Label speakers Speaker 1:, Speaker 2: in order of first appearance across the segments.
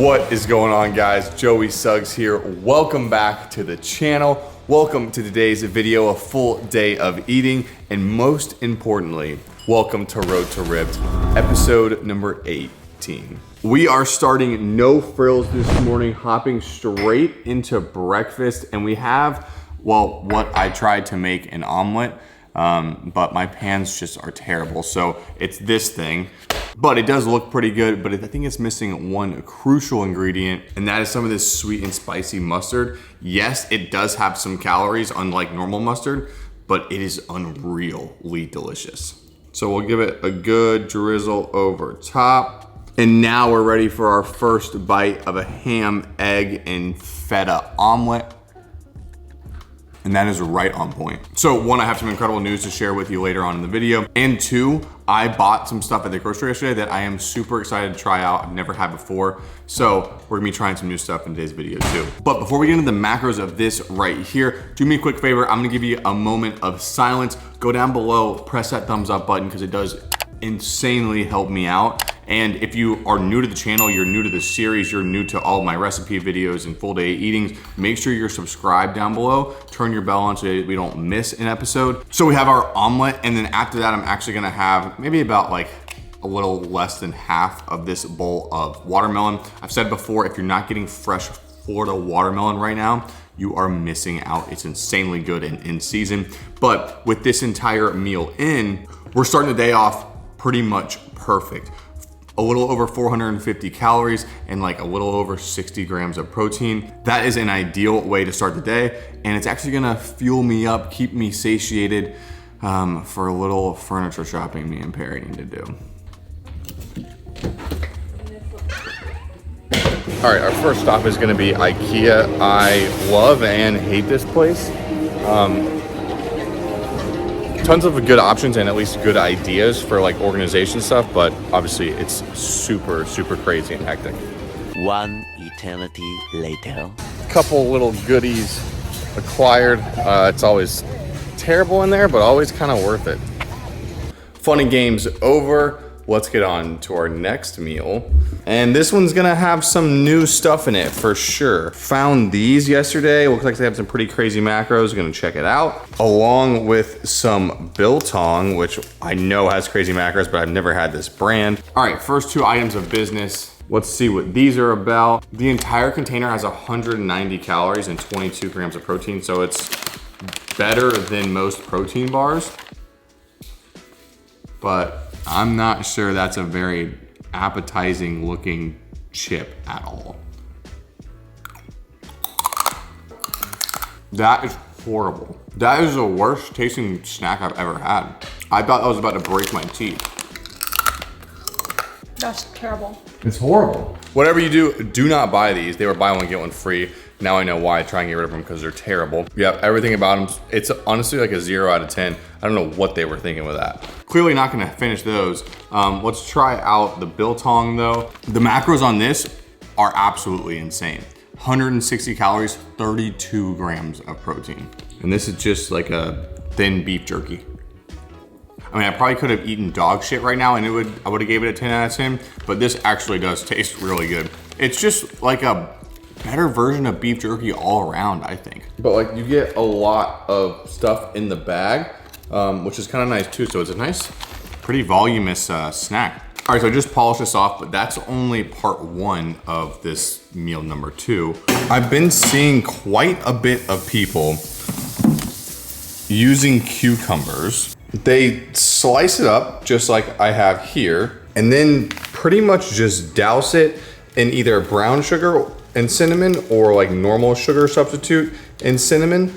Speaker 1: What is going on, guys? Joey Suggs here. Welcome back to the channel. Welcome to today's video, a full day of eating, and most importantly, welcome to Road to Ripped, episode number 18. We are starting no frills this morning, hopping straight into breakfast, and we have, well, what I tried to make an omelet, but my pans just are terrible. So it's this thing, but it does look pretty good, but I think it's missing one crucial ingredient, and that is some of this sweet and spicy mustard. Yes, it does have some calories, unlike normal mustard, but it is unreally delicious. So we'll give it a good drizzle over top. And now we're ready for our first bite of a ham, egg, and feta omelet. And that is right on point. So one, I have some incredible news to share with you later on in the video. And two, I bought some stuff at the grocery yesterday that I am super excited to try out. I've never had before. So we're gonna be trying some new stuff in today's video too. But before we get into the macros of this right here, do me a quick favor. I'm gonna give you a moment of silence. Go down below, press that thumbs up button because it does insanely help me out. And if you are new to the channel, you're new to the series, you're new to all my recipe videos and full day eatings, make sure you're subscribed down below, turn your bell on so we don't miss an episode. So we have our omelet, and then after that, I'm actually gonna have maybe about like a little less than half of this bowl of watermelon. I've said before, if you're not getting fresh Florida watermelon right now, you are missing out. It's insanely good and in season. But with this entire meal in, we're starting the day off pretty much perfect. A little over 450 calories and like a little over 60 grams of protein. That is an ideal way to start the day, and it's actually gonna fuel me up, keep me satiated for a little furniture shopping me and Perry need to do. All right, our first stop is gonna be IKEA. I love and hate this place. Tons of good options and at least good ideas for like organization stuff, but obviously it's super, super crazy and hectic.
Speaker 2: One eternity later.
Speaker 1: Couple little goodies acquired. It's always terrible in there, but always kind of worth it. Fun and games over. Let's get on to our next meal. And this one's gonna have some new stuff in it for sure. Found these yesterday. Looks like they have some pretty crazy macros. Gonna check it out. Along with some biltong, which I know has crazy macros, but I've never had this brand. All right, first two items of business. Let's see what these are about. The entire container has 190 calories and 22 grams of protein, so it's better than most protein bars. But I'm not sure that's a very appetizing looking chip at all. That is horrible. That is the worst tasting snack I've ever had. I thought I was about to break my teeth.
Speaker 3: That's terrible.
Speaker 1: It's horrible. Whatever you do, do not buy these. They were buy one, get one free. Now I know why. Try and get rid of them because they're terrible. Yeah, everything about them, it's honestly like a 0 out of 10. I don't know what they were thinking with that. Clearly not gonna finish those. Let's try out the biltong though. The macros on this are absolutely insane. 160 calories, 32 grams of protein. And this is just like a thin beef jerky. I mean, I probably could have eaten dog shit right now and I would have gave it a 10 out of 10, but this actually does taste really good. It's just like a better version of beef jerky all around, I think. But like you get a lot of stuff in the bag, which is kind of nice too. So it's a nice, pretty voluminous snack. All right, so I just polished this off, but that's only part one of this meal number 2. I've been seeing quite a bit of people using cucumbers. They slice it up just like I have here, and then pretty much just douse it in either brown sugar and cinnamon or like normal sugar substitute and cinnamon.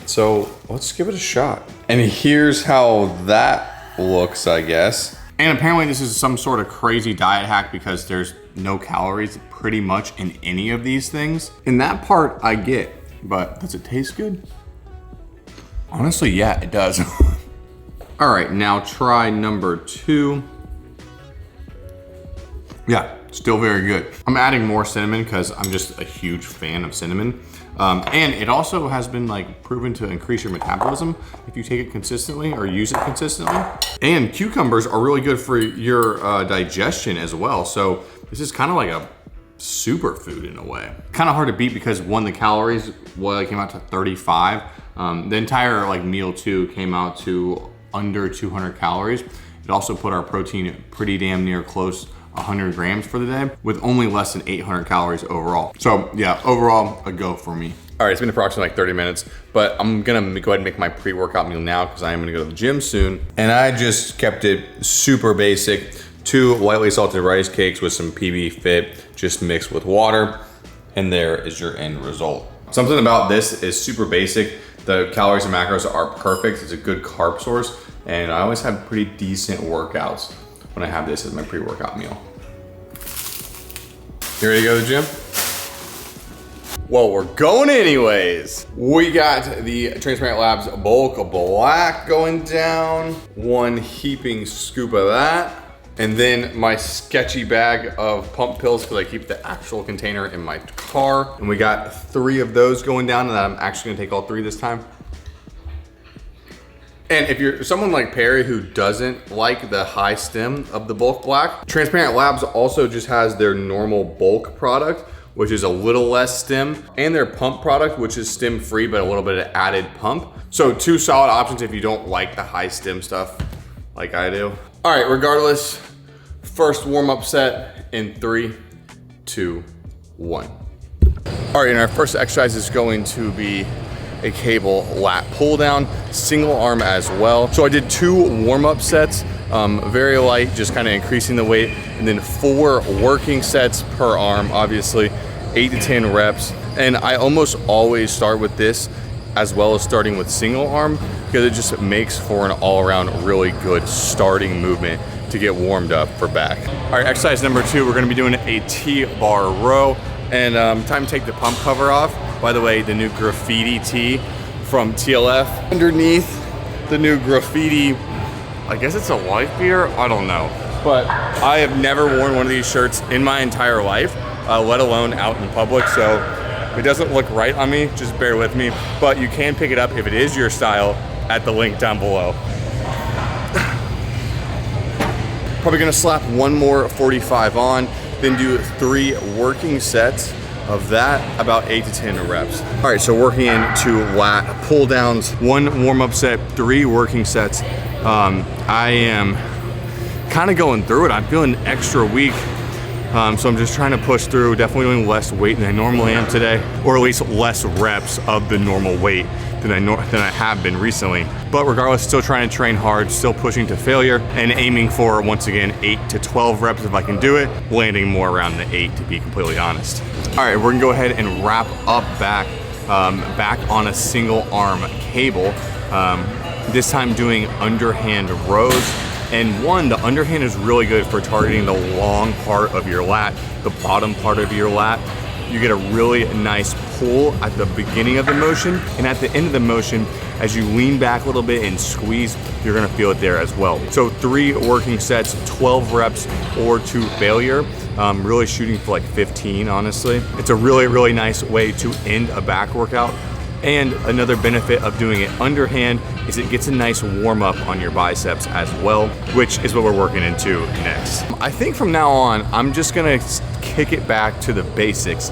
Speaker 1: So let's give it a shot. And here's how that looks, I guess. And apparently this is some sort of crazy diet hack because there's no calories pretty much in any of these things. And that part I get, but does it taste good? Honestly, yeah, it does. All right, now try number 2. Yeah, still very good. I'm adding more cinnamon because I'm just a huge fan of cinnamon. And it also has been like proven to increase your metabolism if you take it consistently or use it consistently. And cucumbers are really good for your digestion as well. So this is kind of like a superfood in a way. Kind of hard to beat because one, the calories, well, it came out to 35. The entire like meal too came out to under 200 calories. It also put our protein pretty damn near close 100 grams for the day with only less than 800 calories overall. So yeah, overall a go for me. All right, it's been approximately like 30 minutes, but I'm gonna go ahead and make my pre-workout meal now because I am gonna go to the gym soon. And I just kept it super basic. 2 lightly salted rice cakes with some PB Fit, just mixed with water. And there is your end result. Something about this is super basic. The calories and macros are perfect. It's a good carb source. And I always have pretty decent workouts when I have this as my pre-workout meal. You ready to go to the gym? Well, we're going anyways. We got the Transparent Labs Bulk Black going down. 1 heaping scoop of that. And then my sketchy bag of pump pills because I keep the actual container in my car. And we got 3 of those going down, and I'm actually gonna take all 3 this time. And if you're someone like Perry who doesn't like the high stem of the Bulk Black, Transparent Labs also just has their normal bulk product, which is a little less stem, and their pump product, which is stem free, but a little bit of added pump. So 2 solid options if you don't like the high stem stuff like I do. All right, regardless, first warm-up set in 3, 2, 1. All right, and our first exercise is going to be a cable lat pull down, single arm as well. So I did 2 warm-up sets, very light, just kind of increasing the weight, and then 4 working sets per arm, obviously, 8 to 10 reps. And I almost always start with this as well as starting with single arm because it just makes for an all-around really good starting movement to get warmed up for back. All right, exercise number 2, we're gonna be doing a T-bar row, and time to take the pump cover off. By the way, the new graffiti tee from TLF. Underneath the new graffiti, I guess it's a life beer, I don't know. But I have never worn one of these shirts in my entire life, let alone out in public, so if it doesn't look right on me, just bear with me. But you can pick it up if it is your style at the link down below. Probably gonna slap 1 more 45 on, then do 3 working sets of that, about 8 to 10 reps. All right, so working into lat pull downs, 1 warm-up set, 3 working sets. I am kind of going through it. I'm feeling extra weak. So I'm just trying to push through, definitely doing less weight than I normally am today, or at least less reps of the normal weight than I have been recently. But regardless, still trying to train hard, still pushing to failure, and aiming for, once again, 8 to 12 reps if I can do it, landing more around the 8 to be completely honest. All right, we're gonna go ahead and wrap up back on a single arm cable. This time doing underhand rows. And the underhand is really good for targeting the long part of your lat, the bottom part of your lat. You get a really nice pull at the beginning of the motion, and at the end of the motion, as you lean back a little bit and squeeze, you're gonna feel it there as well. So 3 working sets, 12 reps or to failure. Really shooting for like 15, honestly. It's a really, really nice way to end a back workout. And another benefit of doing it underhand is it gets a nice warm up on your biceps as well, which is what we're working into next. I think from now on, I'm just gonna kick it back to the basics.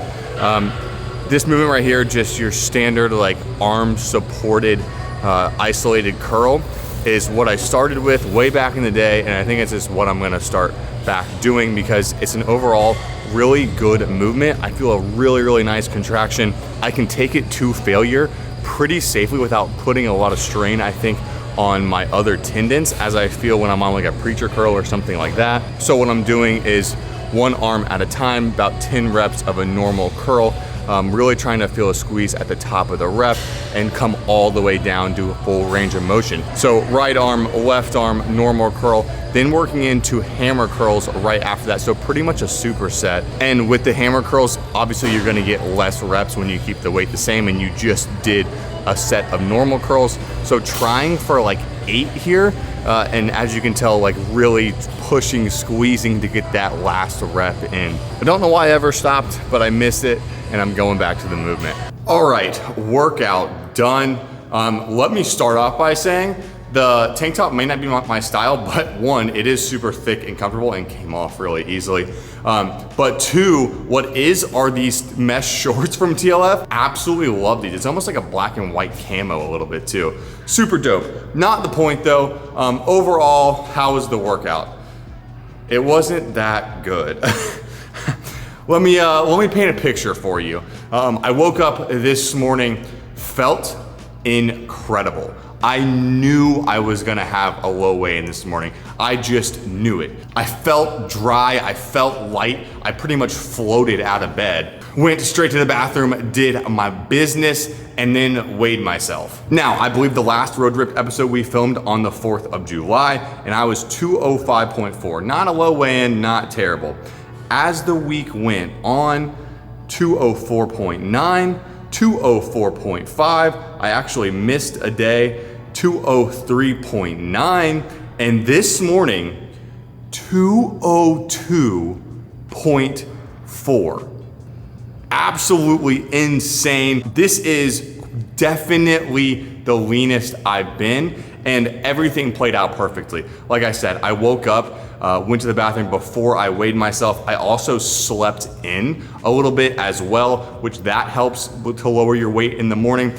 Speaker 1: This movement right here, just your standard like arm supported isolated curl, is what I started with way back in the day, and I think it's just what I'm gonna start back doing because it's an overall really good movement. I feel a really, really nice contraction. I can take it to failure pretty safely without putting a lot of strain, I think, on my other tendons as I feel when I'm on like a preacher curl or something like that. So what I'm doing is 1 arm at a time, about 10 reps of a normal curl, really trying to feel a squeeze at the top of the rep and come all the way down, do a full range of motion. So right arm, left arm, normal curl, then working into hammer curls right after that. So pretty much a superset. And with the hammer curls, obviously you're gonna get less reps when you keep the weight the same and you just did a set of normal curls. So trying for like 8 here, and as you can tell, like really pushing, squeezing to get that last rep in. I don't know why I ever stopped, but I missed it and I'm going back to the movement. All right, workout done. Let me start off by saying The tank top may not be my style, but one, it is super thick and comfortable and came off really easily. But two, what are these mesh shorts from TLF? Absolutely love these. It's almost like a black and white camo a little bit too. Super dope. Not the point though. Overall, how was the workout? It wasn't that good. Let me paint a picture for you. I woke up this morning, felt incredible. I knew I was gonna have a low weigh-in this morning. I just knew it. I felt dry, I felt light. I pretty much floated out of bed. Went straight to the bathroom, did my business, and then weighed myself. Now, I believe the last Road Rip episode we filmed on the 4th of July, and I was 205.4. Not a low weigh-in, not terrible. As the week went on, 204.9, 204.5, I actually missed a day, 203.9, and this morning, 202.4. Absolutely insane. This is definitely the leanest I've been, and everything played out perfectly. Like I said, I woke up, went to the bathroom before I weighed myself. I also slept in a little bit as well, which that helps to lower your weight in the morning.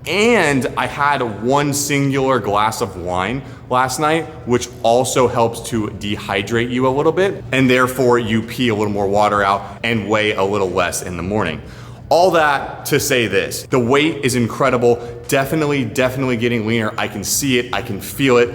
Speaker 1: And I had one singular glass of wine last night, which also helps to dehydrate you a little bit, and therefore you pee a little more water out and weigh a little less in the morning. All that to say this, the weight is incredible, definitely getting leaner. I can see it, I can feel it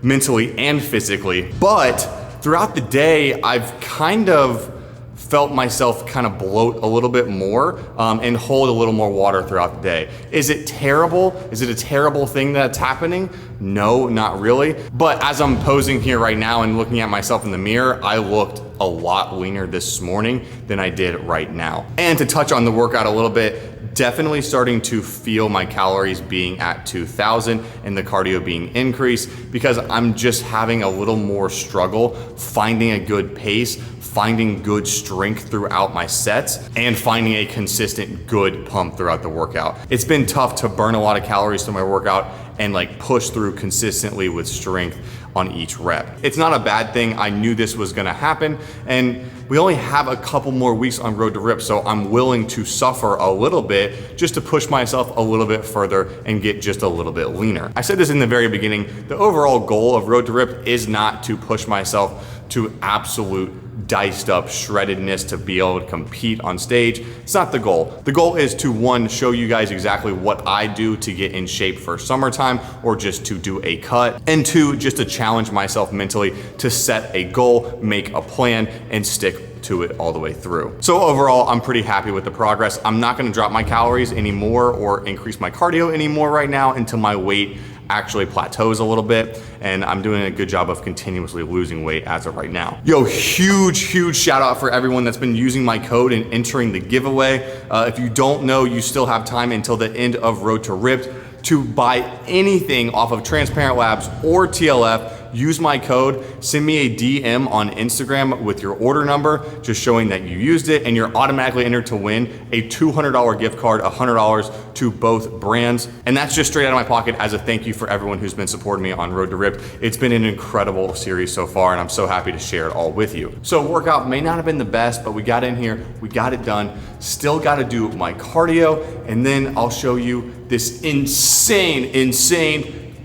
Speaker 1: mentally and physically, but throughout the day, I've kind of felt myself kind of bloat a little bit more and hold a little more water throughout the day. Is it terrible? Is it a terrible thing that's happening? No, not really. But as I'm posing here right now and looking at myself in the mirror, I looked a lot leaner this morning than I did right now. And to touch on the workout a little bit, definitely starting to feel my calories being at 2,000 and the cardio being increased because I'm just having a little more struggle finding a good pace, finding good strength throughout my sets, and finding a consistent good pump throughout the workout. It's been tough to burn a lot of calories through my workout and like push through consistently with strength on each rep. It's not a bad thing. I knew this was gonna happen, and we only have a couple more weeks on Road to Rip, so I'm willing to suffer a little bit just to push myself a little bit further and get just a little bit leaner. I said this in the very beginning, the overall goal of Road to Rip is not to push myself to absolute diced up shreddedness to be able to compete on stage. It's not the goal. The goal is to, one, show you guys exactly what I do to get in shape for summertime or just to do a cut, and two, just to challenge myself mentally to set a goal, make a plan, and stick to it all the way through. So overall, I'm pretty happy with the progress. I'm not gonna drop my calories anymore or increase my cardio anymore right now until my weight actually plateaus a little bit, and I'm doing a good job of continuously losing weight as of right now. Yo, huge shout out for everyone that's been using my code and entering the giveaway. If you don't know, you still have time until the end of Road to Ripped to buy anything off of Transparent Labs or TLF. Use my code, send me a DM on Instagram with your order number, just showing that you used it, and you're automatically entered to win a $200 gift card, $100 to both brands. And that's just straight out of my pocket as a thank you for everyone who's been supporting me on Road to Rip. It's been an incredible series so far, and I'm so happy to share it all with you. So workout may not have been the best, but we got in here, we got it done. Still gotta do my cardio, and then I'll show you this insane,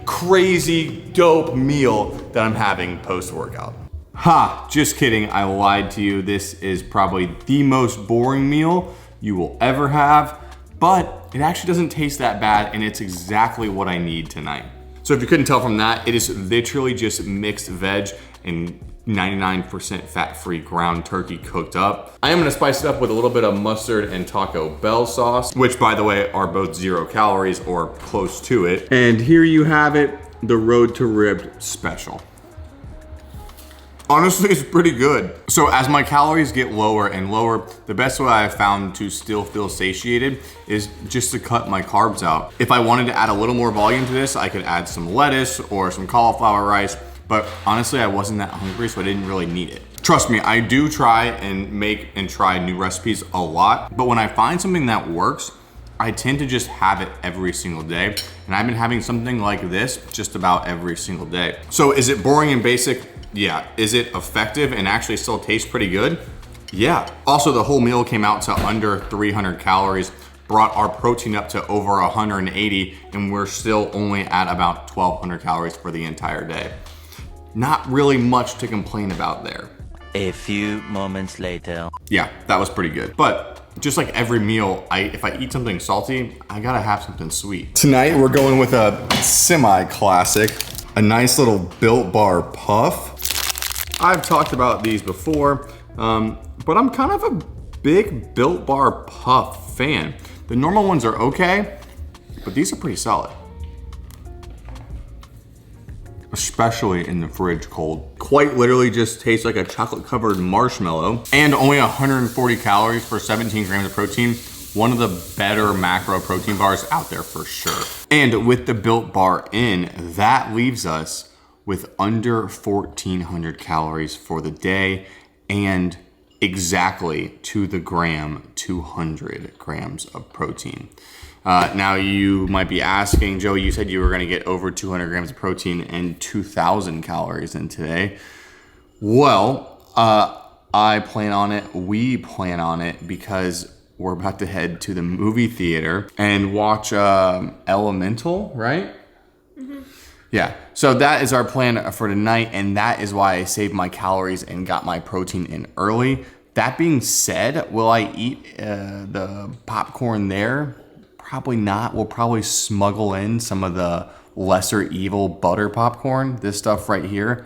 Speaker 1: crazy dope meal that I'm having post-workout. Ha, just kidding, I lied to you. This is probably the most boring meal you will ever have, but it actually doesn't taste that bad, and it's exactly what I need tonight. So if you couldn't tell from that, it is literally just mixed veg and 99% fat-free ground turkey cooked up. I am gonna spice it up with a little bit of mustard and Taco Bell sauce, which by the way are both 0 calories or close to it. And here you have it, the Road to Ripped special. Honestly, it's pretty good. So as my calories get lower and lower, the best way I've found to still feel satiated is just to cut my carbs out. If I wanted to add a little more volume to this, I could add some lettuce or some cauliflower rice, but honestly, I wasn't that hungry, so I didn't really need it. Trust me, I do try and make and try new recipes a lot, but when I find something that works, I tend to just have it every single day. And I've been having something like this just about every single day. So is it boring and basic? Yeah. Is it effective and actually still tastes pretty good? Yeah. Also, the whole meal came out to under 300 calories, brought our protein up to over 180, and we're still only at about 1,200 calories for the entire day. Not really much to complain about there.
Speaker 2: A few moments later.
Speaker 1: Yeah, that was pretty good. But just like every meal, if I eat something salty, I gotta have something sweet. Tonight, we're going with a semi-classic, a nice little Built Bar Puff. I've talked about these before, but I'm kind of a big Built Bar Puff fan. The normal ones are okay, but these are pretty solid. Especially in the fridge cold. Quite literally just tastes like a chocolate covered marshmallow and only 140 calories for 17 grams of protein. One of the better macro protein bars out there for sure. And with the Built Bar in, that leaves us with under 1,400 calories for the day and exactly to the gram, 200 grams of protein. Now you might be asking, Joey, you said you were gonna get over 200 grams of protein and 2,000 calories in today. Well, I plan on it, we plan on it because we're about to head to the movie theater and watch Elemental, right? Mm-hmm. Yeah, so that is our plan for tonight, and that is why I saved my calories and got my protein in early. That being said, will I eat the popcorn there? Probably not. We'll probably smuggle in some of the lesser evil butter popcorn. This stuff right here,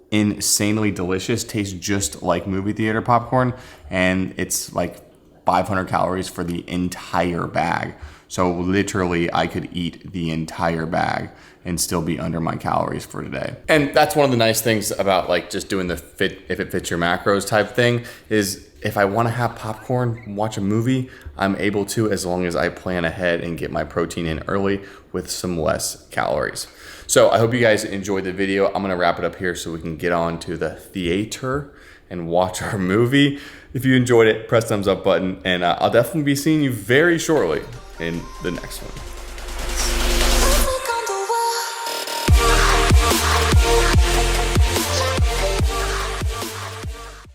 Speaker 1: insanely delicious, tastes just like movie theater popcorn, and it's like 500 calories for the entire bag. So literally I could eat the entire bag and still be under my calories for today. And that's one of the nice things about like just doing the fit if it fits your macros type thing is if I want to have popcorn, watch a movie, I'm able to as long as I plan ahead and get my protein in early with some less calories. So I hope you guys enjoyed the video. I'm gonna wrap it up here so we can get on to the theater and watch our movie. If you enjoyed it, press thumbs up button, and I'll definitely be seeing you very shortly in the next one.